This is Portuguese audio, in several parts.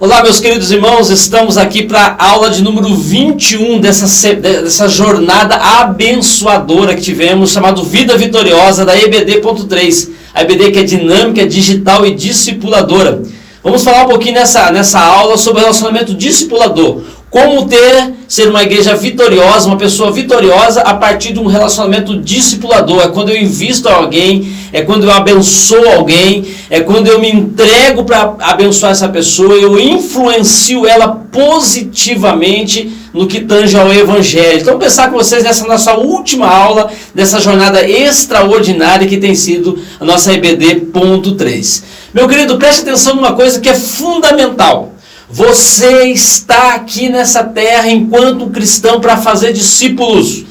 Olá, meus queridos irmãos, estamos aqui para a aula de número 21 dessa jornada abençoadora que tivemos, chamado Vida Vitoriosa, da EBD.3. A EBD que é dinâmica, digital e discipuladora. Vamos falar um pouquinho nessa aula sobre relacionamento discipulador. Como ser uma igreja vitoriosa, uma pessoa vitoriosa a partir de um relacionamento discipulador. É quando eu invisto em alguém, é quando eu abençoo alguém, é quando eu me entrego para abençoar essa pessoa, eu influencio ela positivamente no que tange ao Evangelho. Então, vou pensar com vocês nessa nossa última aula, dessa jornada extraordinária que tem sido a nossa EBD.3. Meu querido, preste atenção numa coisa que é fundamental. Você está aqui nessa terra enquanto cristão para fazer discípulos.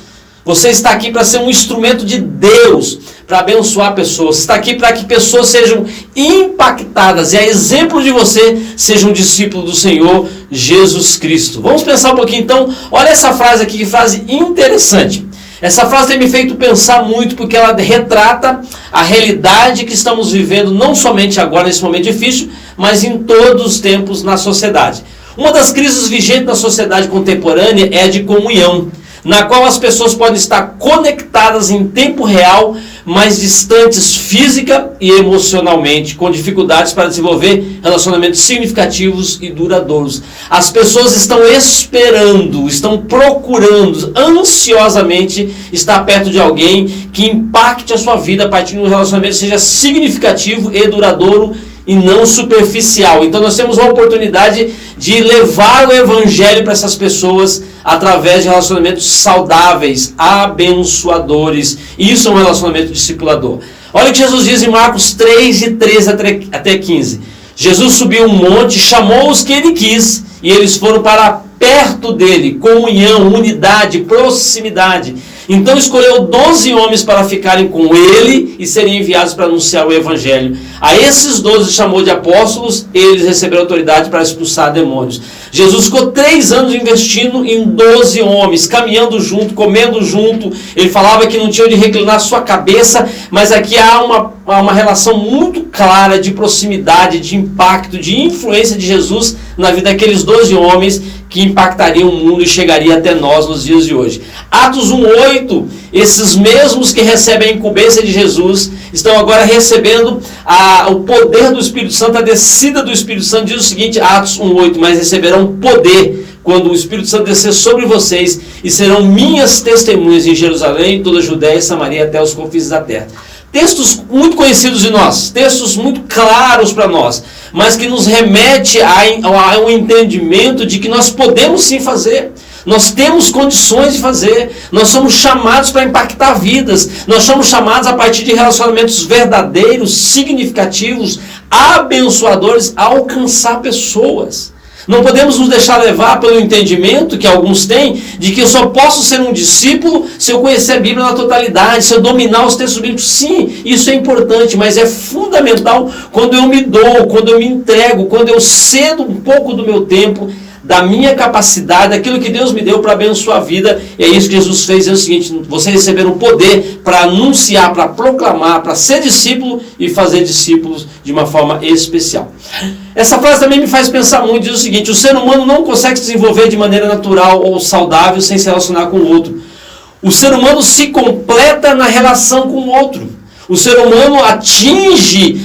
Você está aqui para ser um instrumento de Deus, para abençoar pessoas. Você está aqui para que pessoas sejam impactadas e a exemplo de você seja um discípulo do Senhor Jesus Cristo. Vamos pensar um pouquinho então. Olha essa frase aqui, que frase interessante. Essa frase tem me feito pensar muito porque ela retrata a realidade que estamos vivendo não somente agora nesse momento difícil, mas em todos os tempos na sociedade. Uma das crises vigentes na sociedade contemporânea é a de comunhão, na qual as pessoas podem estar conectadas em tempo real, mas distantes física e emocionalmente, com dificuldades para desenvolver relacionamentos significativos e duradouros. As pessoas estão esperando, estão procurando ansiosamente estar perto de alguém que impacte a sua vida a partir de um relacionamento que seja significativo e duradouro e não superficial. Então nós temos uma oportunidade de levar o Evangelho para essas pessoas através de relacionamentos saudáveis, abençoadores. Isso é um relacionamento discipulador. Olha o que Jesus diz em Marcos 3, de 13 até 15. Jesus subiu um monte, chamou os que ele quis, e eles foram para perto dele, comunhão, unidade, proximidade. Então escolheu 12 homens para ficarem com ele e serem enviados para anunciar o Evangelho. A esses 12 chamou de apóstolos, eles receberam autoridade para expulsar demônios. Jesus ficou 3 anos investindo em 12 homens, caminhando junto, comendo junto. Ele falava que não tinha onde reclinar sua cabeça, mas aqui há uma relação muito clara de proximidade, de impacto, de influência de Jesus na vida daqueles 12 homens que impactariam o mundo e chegaria até nós nos dias de hoje. Atos 1:8, esses mesmos que recebem a incumbência de Jesus estão agora recebendo o poder do Espírito Santo, a descida do Espírito Santo. Diz o seguinte, Atos 1:8, mas receberão poder quando o Espírito Santo descer sobre vocês e serão minhas testemunhas em Jerusalém, toda a Judéia e Samaria até os confins da terra. Textos muito conhecidos de nós, textos muito claros para nós, mas que nos remete a um entendimento de que nós podemos sim fazer. Nós temos condições de fazer, nós somos chamados para impactar vidas, nós somos chamados a partir de relacionamentos verdadeiros, significativos, abençoadores, a alcançar pessoas. Não podemos nos deixar levar pelo entendimento que alguns têm de que eu só posso ser um discípulo se eu conhecer a Bíblia na totalidade, se eu dominar os textos bíblicos. Sim, isso é importante, mas é fundamental quando eu me dou, quando eu me entrego, quando eu cedo um pouco do meu tempo, da minha capacidade, daquilo que Deus me deu para abençoar a vida. E é isso que Jesus fez, é o seguinte, vocês receberam poder para anunciar, para proclamar, para ser discípulo e fazer discípulos de uma forma especial. Essa frase também me faz pensar muito, diz o seguinte, o ser humano não consegue se desenvolver de maneira natural ou saudável sem se relacionar com o outro. O ser humano se completa na relação com o outro. O ser humano atinge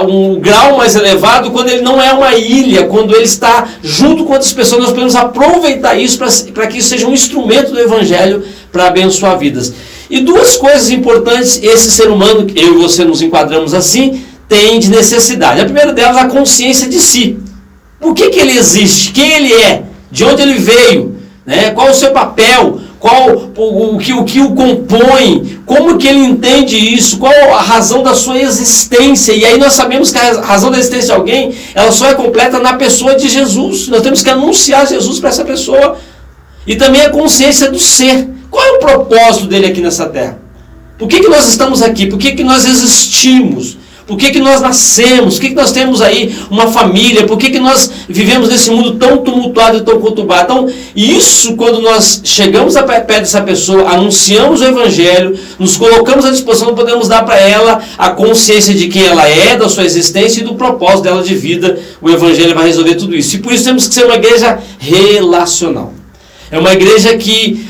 um grau mais elevado quando ele não é uma ilha, quando ele está junto com outras pessoas. Nós podemos aproveitar isso para que isso seja um instrumento do Evangelho para abençoar vidas. E 2 coisas importantes esse ser humano, eu e você nos enquadramos assim, tem de necessidade. A primeira delas é a consciência de si. Por que ele existe? Quem ele é? De onde ele veio? Né? Qual o seu papel? O que o compõe, como que ele entende isso, qual a razão da sua existência. E aí nós sabemos que a razão da existência de alguém, ela só é completa na pessoa de Jesus. Nós temos que anunciar Jesus para essa pessoa. E também a consciência do ser. Qual é o propósito dele aqui nessa terra? Por que nós estamos aqui? Por que nós existimos? Por que nós nascemos? Por que nós temos aí uma família? Por que nós vivemos nesse mundo tão tumultuado e tão conturbado? Então, isso, quando nós chegamos a perto dessa pessoa, anunciamos o Evangelho, nos colocamos à disposição, podemos dar para ela a consciência de quem ela é, da sua existência e do propósito dela de vida. O Evangelho vai resolver tudo isso. E por isso temos que ser uma igreja relacional. É uma igreja que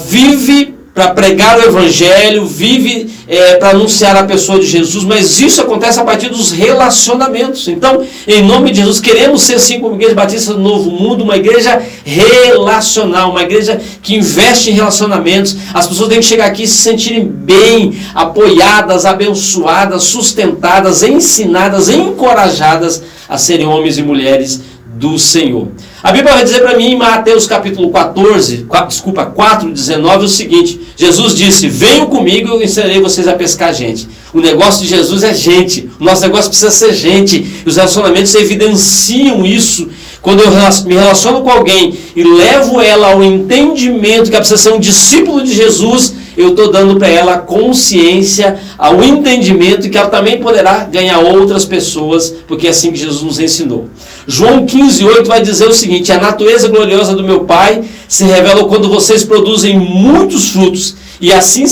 vive para pregar o Evangelho, vive para anunciar a pessoa de Jesus, mas isso acontece a partir dos relacionamentos. Então, em nome de Jesus, queremos ser assim como Igreja Batista do Novo Mundo, uma igreja relacional, uma igreja que investe em relacionamentos. As pessoas têm que chegar aqui e se sentirem bem, apoiadas, abençoadas, sustentadas, ensinadas, encorajadas a serem homens e mulheres do Senhor. A Bíblia vai dizer para mim em Mateus capítulo 4:19 o seguinte: Jesus disse: venham comigo e eu ensinarei vocês a pescar gente. O negócio de Jesus é gente, o nosso negócio precisa ser gente, e os relacionamentos evidenciam isso. Quando eu me relaciono com alguém e levo ela ao entendimento que ela precisa ser um discípulo de Jesus, eu estou dando para ela a consciência, ao entendimento que ela também poderá ganhar outras pessoas, porque é assim que Jesus nos ensinou. João 15:8 vai dizer o seguinte: a natureza gloriosa do meu Pai se revela quando vocês produzem muitos frutos, e assim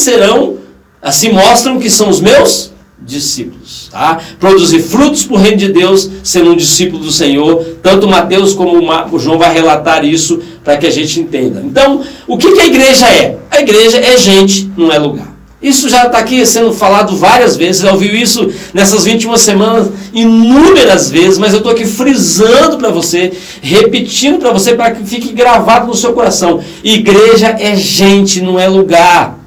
mostram que são os meus discípulos. Tá? Produzir frutos para o reino de Deus, sendo um discípulo do Senhor. Tanto Mateus como o João vai relatar isso para que a gente entenda. Então, o que a igreja é? A igreja é gente, não é lugar. Isso já está aqui sendo falado várias vezes, já ouviu isso nessas 21 semanas inúmeras vezes, mas eu estou aqui frisando para você, repetindo para você, para que fique gravado no seu coração. Igreja é gente, não é lugar.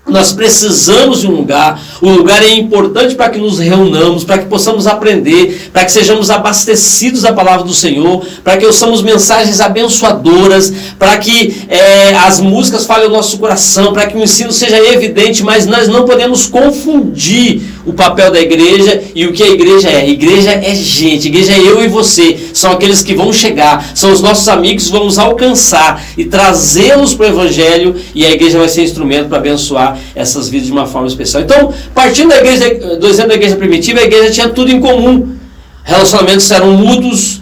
Nós precisamos de um lugar. O lugar é importante para que nos reunamos, para que possamos aprender, para que sejamos abastecidos da palavra do Senhor, para que ouçamos mensagens abençoadoras, para que as músicas falem ao nosso coração, para que o ensino seja evidente, mas nós não podemos confundir o papel da igreja e o que a igreja é. A igreja é gente, a igreja é eu e você, são aqueles que vão chegar, são os nossos amigos que vamos alcançar e trazê-los para o Evangelho, e a igreja vai ser instrumento para abençoar essas vidas de uma forma especial. Então, partindo do exemplo da igreja primitiva, a igreja tinha tudo em comum. Relacionamentos eram mútuos,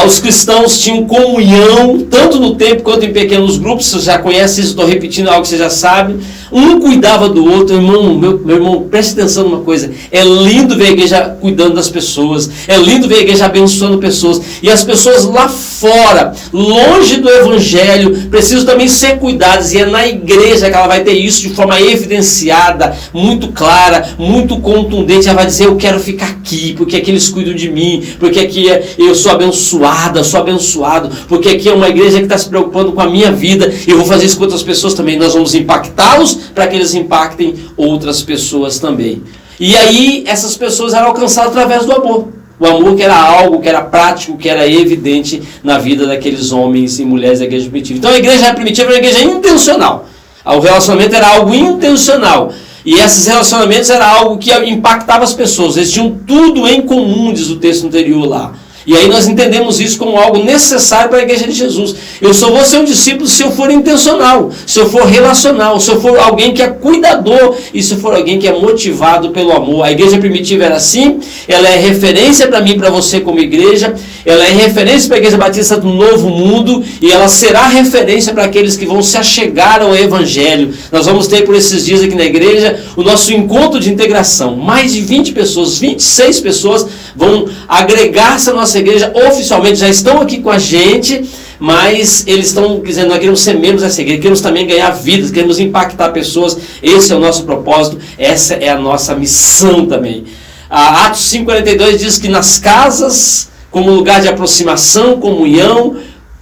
os cristãos tinham comunhão, tanto no templo quanto em pequenos grupos. Você já conhece isso, estou repetindo algo que você já sabe. Um cuidava do outro. Meu irmão, preste atenção numa coisa. É lindo ver a igreja cuidando das pessoas. É lindo ver a igreja abençoando pessoas. E as pessoas lá fora, longe do Evangelho, precisam também ser cuidadas. E é na igreja que ela vai ter isso de forma evidenciada, muito clara, muito contundente. Ela vai dizer: eu quero ficar aqui, porque aqui eles cuidam de mim, porque aqui eu sou abençoada, sou abençoado, porque aqui é uma igreja que está se preocupando com a minha vida. E eu vou fazer isso com outras pessoas também. Nós vamos impactá-los para que eles impactem outras pessoas também. E aí essas pessoas eram alcançadas através do amor. O amor que era algo, que era prático, que era evidente na vida daqueles homens e mulheres da igreja primitiva. Então a igreja primitiva era uma igreja intencional. O relacionamento era algo intencional. E esses relacionamentos era algo que impactava as pessoas. Eles tinham tudo em comum, diz o texto anterior lá. E aí nós entendemos isso como algo necessário para a igreja de Jesus. Eu só vou ser um discípulo se eu for intencional, se eu for relacional, se eu for alguém que é cuidador e se eu for alguém que é motivado pelo amor. A igreja primitiva era assim, ela é referência para mim e para você como igreja, ela é referência para a Igreja Batista do Novo Mundo e ela será referência para aqueles que vão se achegar ao Evangelho. Nós vamos ter por esses dias aqui na igreja o nosso encontro de integração. Mais de 20 pessoas, 26 pessoas vão agregar-se à nossa igreja oficialmente, já estão aqui com a gente, mas eles estão dizendo: nós queremos ser membros dessa igreja, queremos também ganhar vidas, queremos impactar pessoas. Esse é o nosso propósito, essa é a nossa missão também. Atos 5,42 diz que nas casas, como lugar de aproximação, comunhão,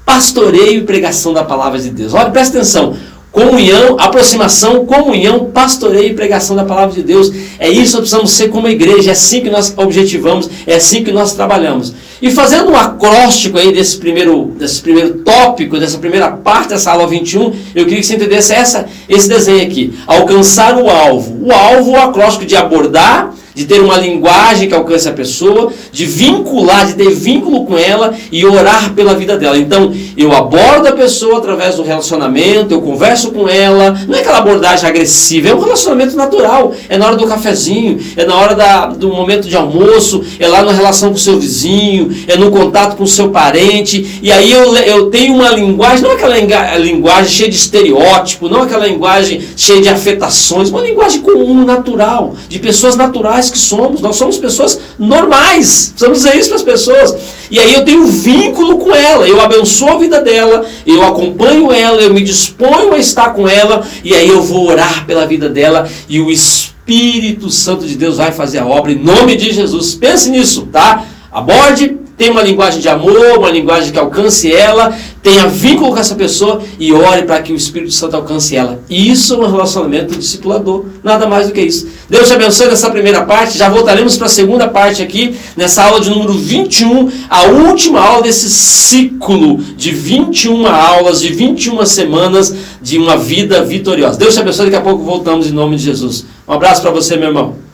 pastoreio e pregação da palavra de Deus. Olha, presta atenção. Comunhão, aproximação, comunhão, pastoreio e pregação da palavra de Deus. É isso que nós precisamos ser como igreja. É assim que nós objetivamos, é assim que nós trabalhamos. E fazendo um acróstico aí desse primeiro tópico, dessa primeira parte dessa aula 21, eu queria que você entendesse esse desenho aqui. Alcançar o alvo. O alvo, o acróstico de abordar, de ter uma linguagem que alcance a pessoa, de vincular, de ter vínculo com ela e orar pela vida dela. Então, eu abordo a pessoa através do relacionamento, eu converso com ela, não é aquela abordagem agressiva, é um relacionamento natural, é na hora do cafezinho, é na hora do momento de almoço, é lá na relação com o seu vizinho, é no contato com o seu parente, e aí eu tenho uma linguagem, não aquela linguagem cheia de estereótipo, não aquela linguagem cheia de afetações, uma linguagem comum, natural, de pessoas naturais que somos, nós somos pessoas normais, precisamos dizer isso para as pessoas, e aí eu tenho vínculo com ela, eu abençoo a vida dela, eu acompanho ela, eu me disponho a estar com ela, e aí eu vou orar pela vida dela, e o Espírito Santo de Deus vai fazer a obra em nome de Jesus. Pense nisso, tá? Aborde, tenha uma linguagem de amor, uma linguagem que alcance ela, tenha vínculo com essa pessoa e ore para que o Espírito Santo alcance ela. Isso é um relacionamento discipulador, nada mais do que isso. Deus te abençoe nessa primeira parte, já voltaremos para a segunda parte aqui, nessa aula de número 21, a última aula desse ciclo de 21 aulas, de 21 semanas de uma vida vitoriosa. Deus te abençoe, daqui a pouco voltamos em nome de Jesus. Um abraço para você, meu irmão.